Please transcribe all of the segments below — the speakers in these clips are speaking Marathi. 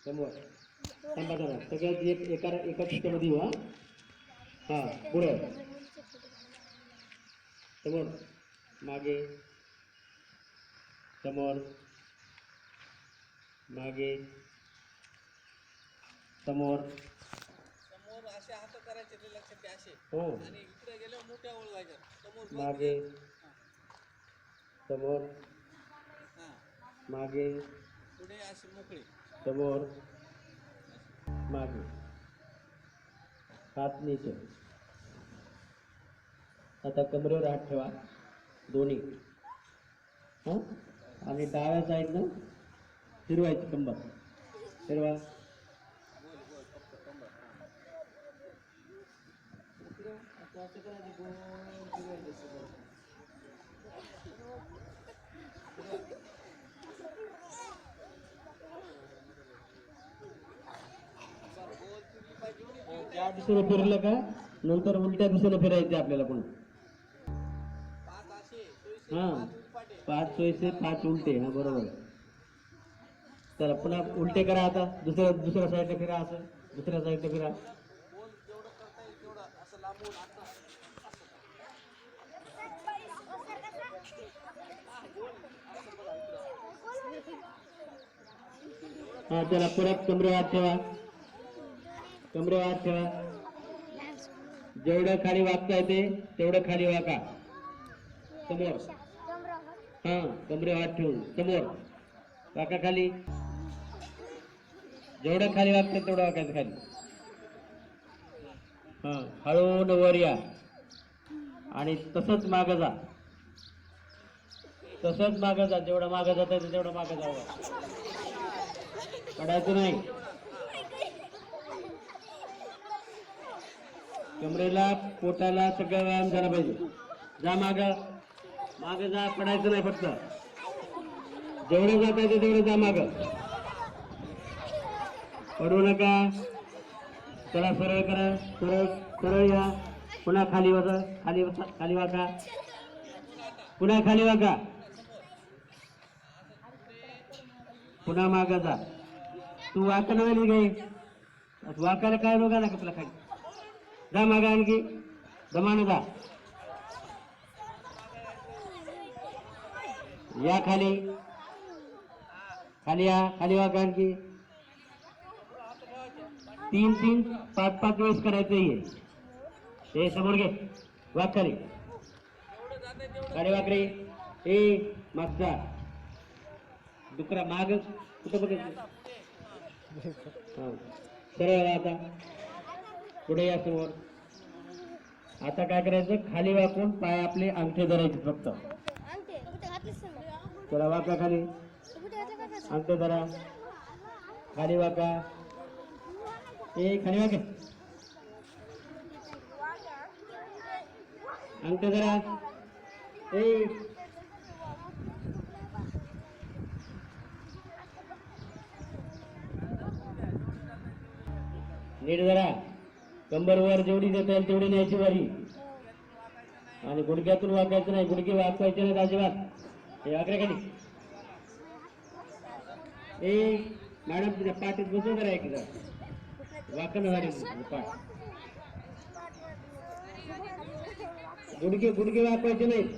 समोर थांबा जरा सगळ्यात एका चित्रामध्ये येऊ. हा पुढे समोर मागे समोर मागे समोर समोर असे हात करायचे ते लक्षात घ्या असे. हो आणि इकडे गेल्यावर मोठ्या ओळखायच्या समोर मागे समोर हां मागे पुढे असे मोकळे समोर मागे हात नीचे. आता कमरेवर हात ठेवा दोन्ही. हां आणि डाव्या साईडनं फिरवायची कंबर. फिरवा. गोल गोल फक्त कंबर. इकडे असं करायचं गोल फिरवायचं. गोल फिरली पाहिजे. ज्या दिशेने फिरलं का नंतर उलट्या दिशेने फिरायचे आपल्याला पण. पाच असे सोयीचे हां 5 उलपाटे 5 सोयीचे 5 उलटे. हा बरोबर. तर पुन्हा उलटे करा. आता दुसऱ्या साईडला फिरा. असं दुसऱ्या साईडला फिरा. गोल जेवढं करता येईल तेवढं असं लांबून आता हा चला परत कमरे हात ठेवा. कमरे हात ठेवा. जेवढं खाली वाकता येते तेवढं खाली वाका. समोर. हा कमरे हात ठेवून समोर वाका. खाली जेवढं खाली वागतं तेवढं वाकायचं खाली. हा हळून वर या आणि तसंच मागं जा. तसंच मागं जा. जेवढं मागं जाता येतं तेवढं मागं जावं. पडायचं नाही. कमरेला पोटाला सगळं व्यायाम झाला पाहिजे. जा माग माग जा. पडायचं नाही. फक्त जेवढं जाता येतं तेवढं जा माग. पडू नका. चला सरळ करा. सरळ सरळ या. पुन्हा खाली वाका. खाली वाका. पुन्हा खाली वाका. पुन्हा माग जा. तू वाकणं नाही काही वाकायला काय रोग आला का तुला? खाली जा माग. आणखी दमानं जा. या खाली. खाली या. खाली वाका. आणखी 3-3 5-5 वेळेस करायचं हे. हे समोर घे. वाक खाली. खाली वाकरी. ए मागचा दुकरा माग कुठं बघायचं. हा सरळ आता पुढे या. समोर. आता काय करायचं खाली वाकून पाय आपले अंगठे धरायचे फक्त. चला वाका. खाली अंगठे धरा. खाली वाका. ए खाली वाका. अंगठे धरा. ए नीट धरा. कंबर वर जेवढी देता येईल तेवढी न्यायची वारी. आणि गुडघ्यातून वाकायचं नाही. गुडघे वाकवायचे नाहीत अजिबात. हे वाकरे खाली. ए मॅडम तुझ्या पाठीत बसून करा. एक वाकणं झाले पाठ. गुडघे वाकवायचे नाहीत.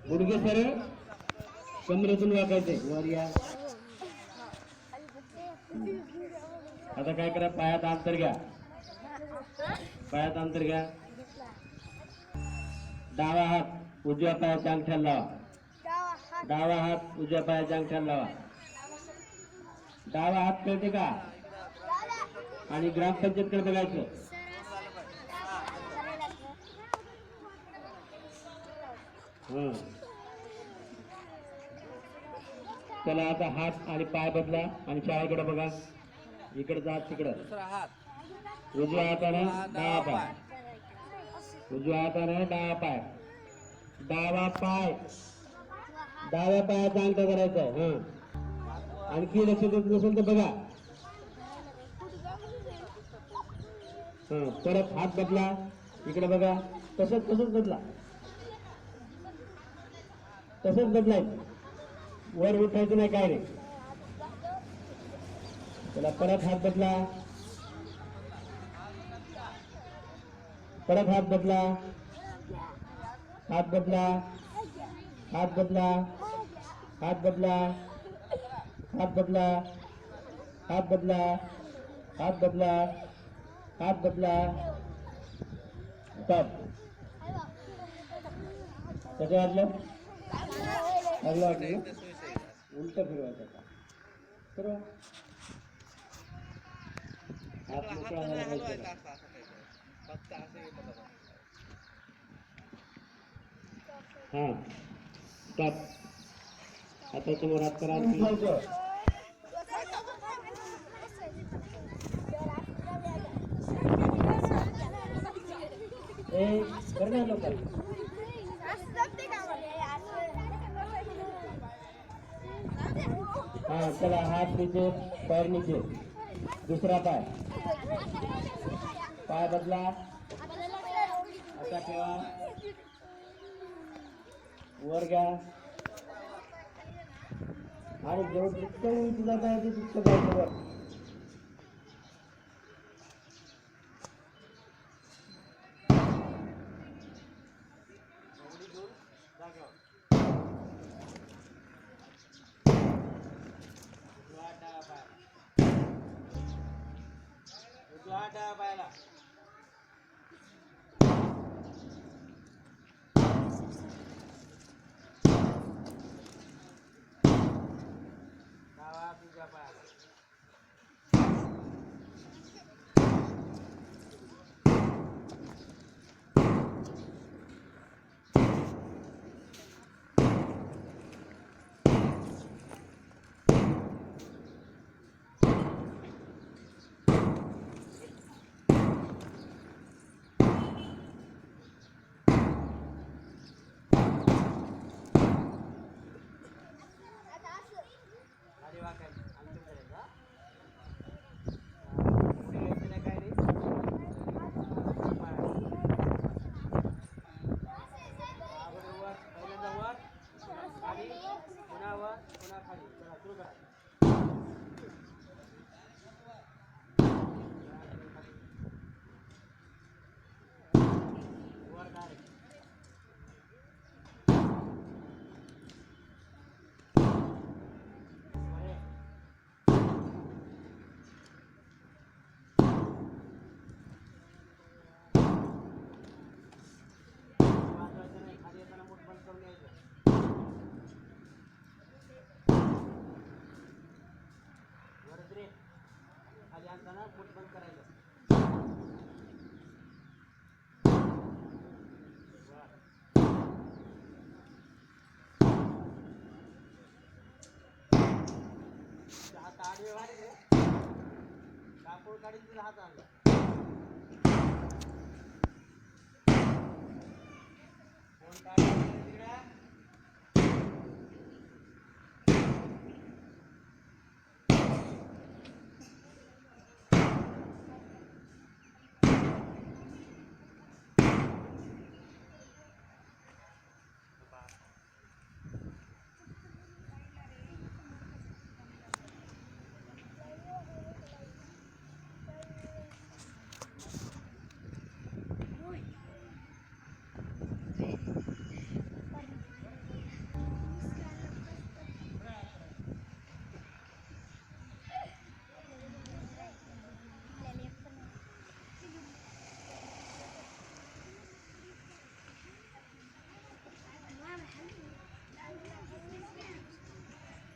गुडघे सरळ कमरेतून वाकायचे. वर या. आता काय करा. पायात अंतर घ्या. पायात अंतर घ्या. डावा हात उजव्या पायाच्या अंगठ्याला लावा. डावा हात उजव्या पायाच्या अंगठ्याला लावा. डावा हात कळते का? आणि ग्रामपंचायतकडे बघायचं. हा चला आता हात आणि पाय बदला आणि शाळेकडे बघा. इकडे जा. तिकडं दुसरा हात उजव्या हाताने डावा पाय. उजव्या हाताने डावा पाय. डावा पाय डाव्या पायाचा अंगठा करायचा आहे. हा आणखी लक्ष देत नसेल तर बघा. हा परत हात बदला. इकडे बघा. तसंच बदला. तसंच बदलायचं. वर उठायचं नाही. काय रे चला परत हात बदला, परत हात बदला, हात बदला, हात बदला, हात बदला, हात बदला, हात बदला, हात बदला, हात बदला. स्टॉप. कसं वाटलं? चांगलं वाटलं ना? एकदा सोयीचं आहे असं. उलट फिरवायचं का फिरवा. हात सगळं मोकळा हात झाला नाही पाहिजे हलवायचा का? असं असं काही करायचं. फक्त असं येतं बघा. हा स्टॉप. आता समोर हात करा. ए करणार लवकर. हा चला हात नीचे, पैर नीचे, दुसरा पाय, पाय बदला, असा ठेवा, वर घ्या आणि जेवढं जितकं उंच जाता येते तितकं जायचं वर.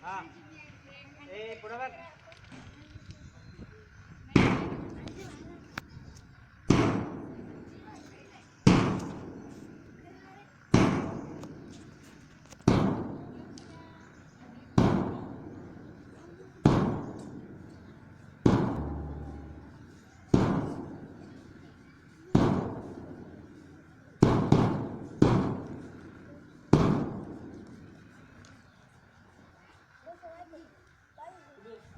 हा ए पुढे बघ.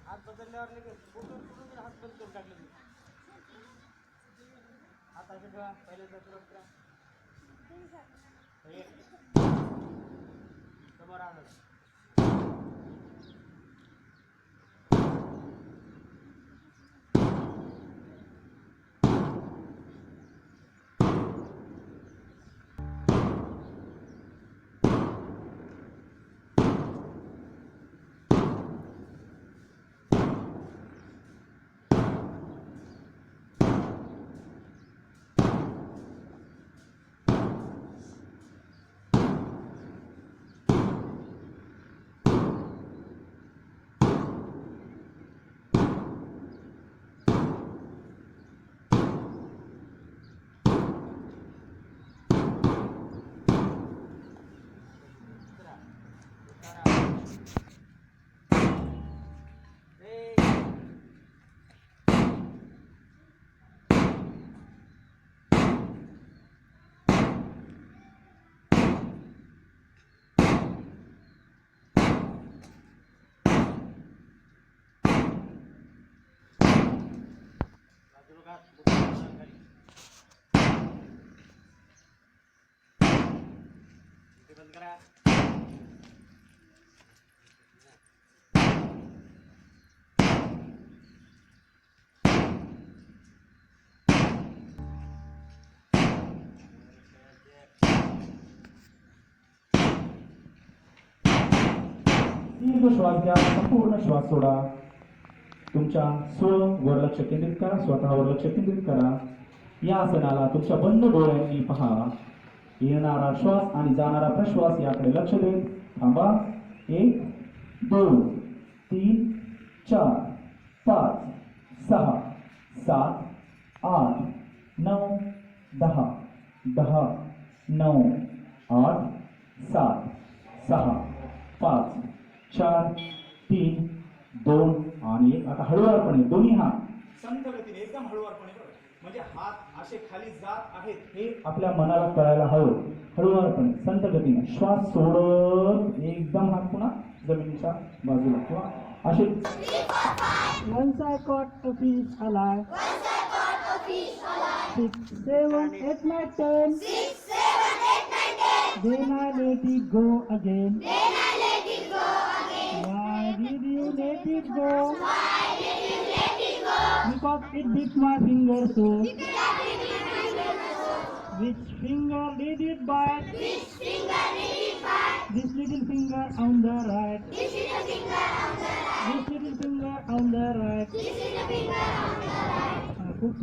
हात बदलल्यावर लगेच कुठून हात बंद करून टाकले. हात असे ठेवा. पहिल्यांदा सुरुवात करा. समोर आलं. दीर्घ श्वास घ्या, संपूर्ण श्वास सोडा. तुमच्या स्ववर लक्ष केंद्रित करा, स्वतःवर लक्ष केंद्रित करा. या आसनाला तुमच्या बंद डोळ्यांनी पहा. येणारा श्वास आणि जाणारा प्रश्वास याकडे लक्ष देत थांबा. 1 2 3 4 5 6 7 8 9 10 10 9 8 7 6 5 4 3 2 आणि 1. आता हळूवारपणे दोन्ही हात संथ गतीने एकदम हळूवारपणे बघा. म्हणजे हात असे खाली जात आहेत हे आपल्या मनाला कळायला हवं. हळूवारपणे संथ गतीने श्वास सोडत एकदम हात पुन्हा जमिनीच्या बाजूला किंवा असे. Once I caught a fish alive. 6, 7, 8, 9, 10. Then I let it go again. Why did you let it go? Because it bit my finger so. Which finger did it bite? This little finger on the right. This little finger on the right. खूप